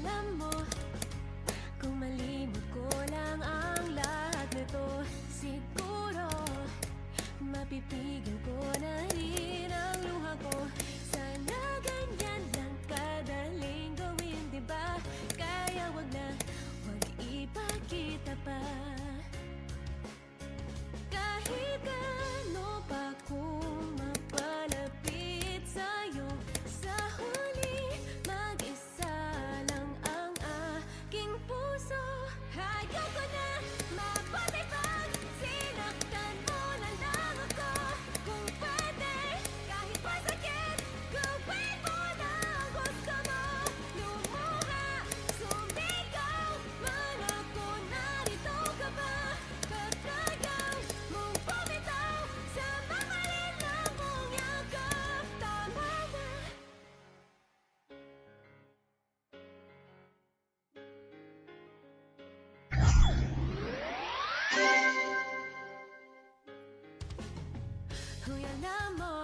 alam mo, kung malimot ko lang ang lahat nito, siguro mapipigil ko na rin ang luha ko. Sana ganyan lang kadaling gawin, diba? Kaya wag na, wag ipakita pa. Kahit gaano pa kung mapalapit sa'yo, sa huli mag-isa lang ang aking puso. Ayoko na mabuti pag sinaktan mo na lang ako. Kung pwede, kahit masakit, gawin mo na ang gusto mo. Lumuha, sumigaw, man ako, narito ka ba? Katagang mong bumitaw sa mamalit lang mong yakap. Tama na. Huy, alam mo,